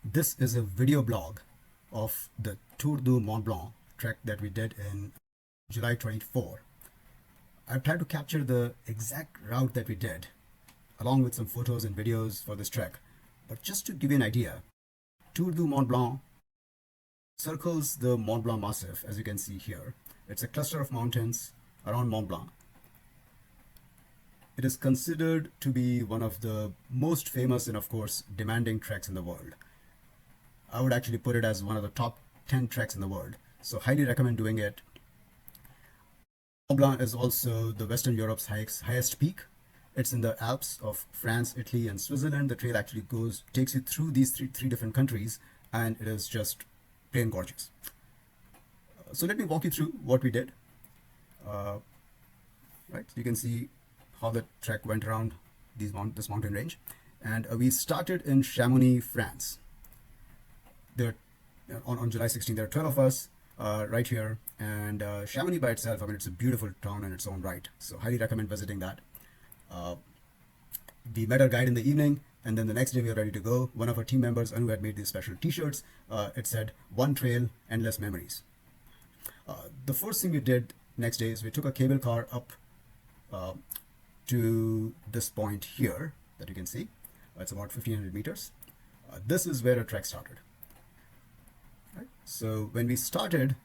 This is a video blog of the Tour du Mont Blanc trek that we did in July 24. I've tried to capture the exact route that we did, along with some photos and videos for this trek. But just to give you an idea, Tour du Mont Blanc circles the Mont Blanc Massif, as you can see here. It's a cluster of mountains around Mont Blanc. It is considered to be one of the most famous and, of course, demanding treks in the world. I would actually put it as one of the top 10 treks in the world. So highly recommend doing it. Mont Blanc is also the Western Europe's highest peak. It's in the Alps of France, Italy, and Switzerland. The trail actually takes you through these three different countries, and it is just plain gorgeous. So let me walk you through what we did. Right, you can see how the trek went around this mountain range, and we started in Chamonix, France. There, on July 16th, there are 12 of us right here, and Chamonix by itself, I mean, it's a beautiful town in its own right. So highly recommend visiting that. We met our guide in the evening, and then the next day we were ready to go. One of our team members, Anu, had made these special T-shirts. It said, "One trail, endless memories." The first thing we did next day is we took a cable car up to this point here that you can see. It's about 1500 meters. This is where a trek started. Right? So when we started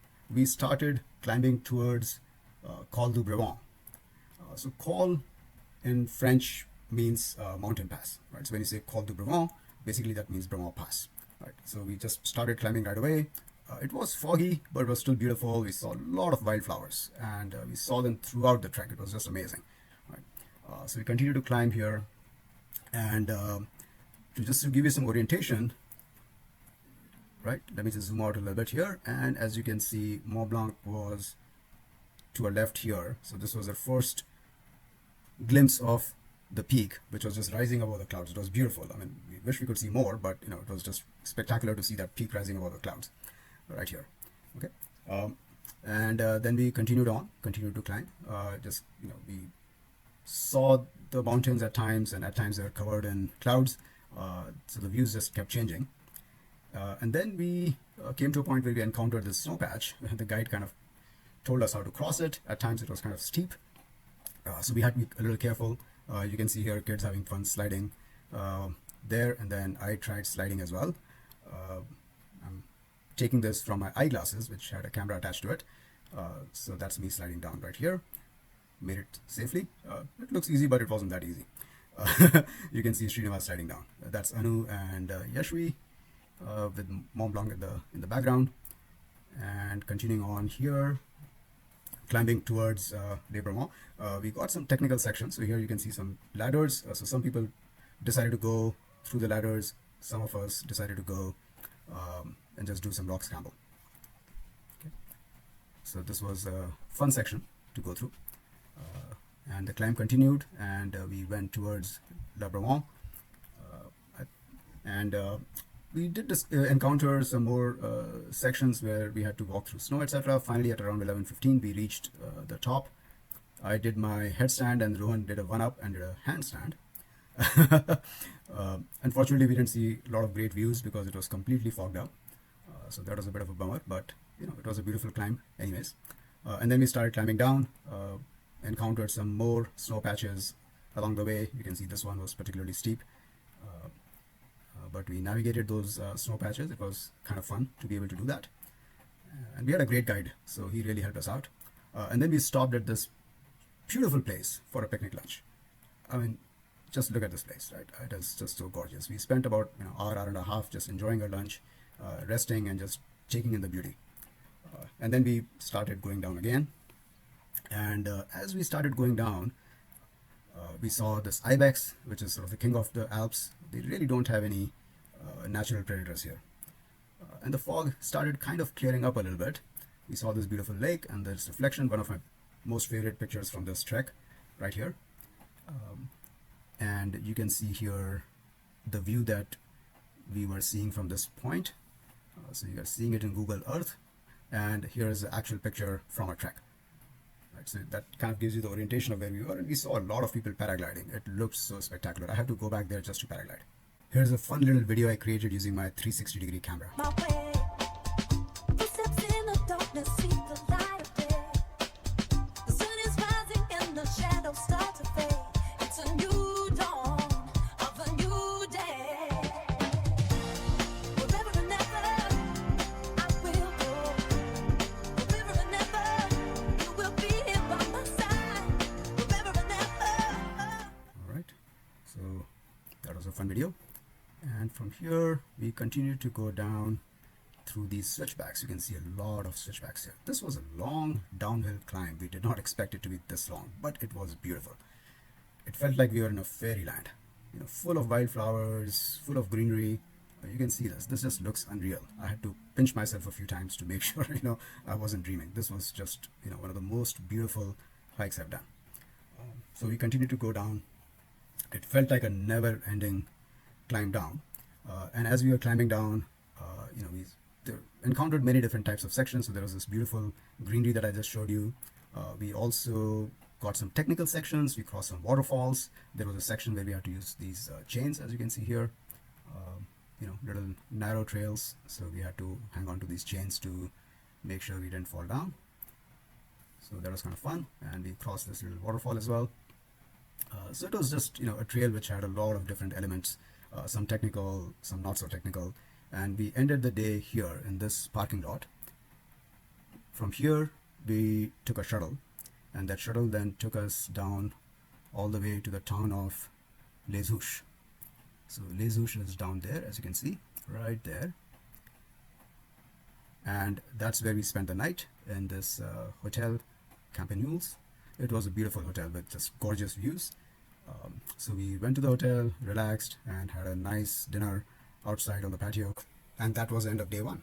climbing towards Col du Brevant. So Col in French means mountain pass, right? So when you say Col du Brevant, basically that means Brevant Pass, right? So we just started climbing right away. It was foggy, but it was still beautiful. We saw a lot of wildflowers, and we saw them throughout the trek. It was just amazing, right? So we continued to climb here, and to give you some orientation, right? Let me just zoom out a little bit here, and as you can see, Mont Blanc was to our left here. So this was our first glimpse of the peak, which was just rising above the clouds. It was beautiful. I mean, we wish we could see more, but it was just spectacular to see that peak rising above the clouds right here. Okay, and then we continued to climb. We saw the mountains at times, and at times they were covered in clouds, so the views just kept changing. And then we came to a point where we encountered this snow patch. The guide kind of told us how to cross it. At times it was kind of steep, so we had to be a little careful. You can see here kids having fun sliding there, and then I tried sliding as well. I'm taking this from my eyeglasses, which had a camera attached to it. So that's me sliding down right here. Made it safely. It looks easy, but it wasn't that easy. You can see Srinivas sliding down. That's Anu and Yashvi with Mont Blanc in the background. And continuing on here, climbing towards Les Houches. We got some technical sections. So here you can see some ladders. So some people decided to go through the ladders. Some of us decided to go and just do some rock scramble. Okay. So this was a fun section to go through. And the climb continued, and we went towards Le Brevant. We did encounter some more sections where we had to walk through snow, etc. Finally, at around 11:15, we reached the top. I did my headstand, and Rohan did a one-up and did a handstand. Unfortunately, we didn't see a lot of great views because it was completely fogged up. So that was a bit of a bummer, but it was a beautiful climb anyways. And then we started climbing down, encountered some more snow patches along the way. You can see this one was particularly steep. But we navigated those snow patches. It was kind of fun to be able to do that. And we had a great guide, so he really helped us out. And then we stopped at this beautiful place for a picnic lunch. I mean, just look at this place, right? It is just so gorgeous. We spent about hour and a half just enjoying our lunch, resting, and just taking in the beauty. And then we started going down again. And as we started going down, we saw this ibex, which is sort of the king of the Alps. They really don't have any natural predators here. And the fog started kind of clearing up a little bit. We saw this beautiful lake and this reflection, one of my most favorite pictures from this trek right here. And you can see here the view that we were seeing from this point. So you are seeing it in Google Earth. And here is the actual picture from our trek. Right, so that kind of gives you the orientation of where we were, and we saw a lot of people paragliding. It looked so spectacular. I have to go back there just to paraglide. Here's a fun little video I created using my 360-degree camera. My way. Footsteps in the darkness, see the light of day. The sun is rising and the shadows start to fade. It's a new dawn of a new day. Wherever and ever I will go. Wherever and ever you will be here by my side. Wherever and ever. All right, so that was a fun video. And from here, we continue to go down through these switchbacks. You can see a lot of switchbacks here. This was a long downhill climb. We did not expect it to be this long, but it was beautiful. It felt like we were in a fairyland, you know, full of wildflowers, full of greenery. You can see this. This just looks unreal. I had to pinch myself a few times to make sure, you know, I wasn't dreaming. This was just, you know, one of the most beautiful hikes I've done. So we continued to go down. It felt like a never-ending climb down, and as we were climbing down, you know, we encountered many different types of sections. So there was this beautiful greenery that I just showed you. We also got some technical sections. We crossed some waterfalls. There was a section where we had to use these chains, as you can see here, you know, little narrow trails. So we had to hang on to these chains to make sure we didn't fall down. So that was kind of fun, and we crossed this little waterfall as well. So it was just, you know, a trail which had a lot of different elements. Some technical, some not so technical, and we ended the day here in this parking lot. From here we took a shuttle, and that shuttle then took us down all the way to the town of Les Houches. So Les Houches is down there, as you can see, right there, and that's where we spent the night in this hotel, Campanoules. It was a beautiful hotel with just gorgeous views. So we went to the hotel, relaxed, and had a nice dinner outside on the patio. And that was the end of day one.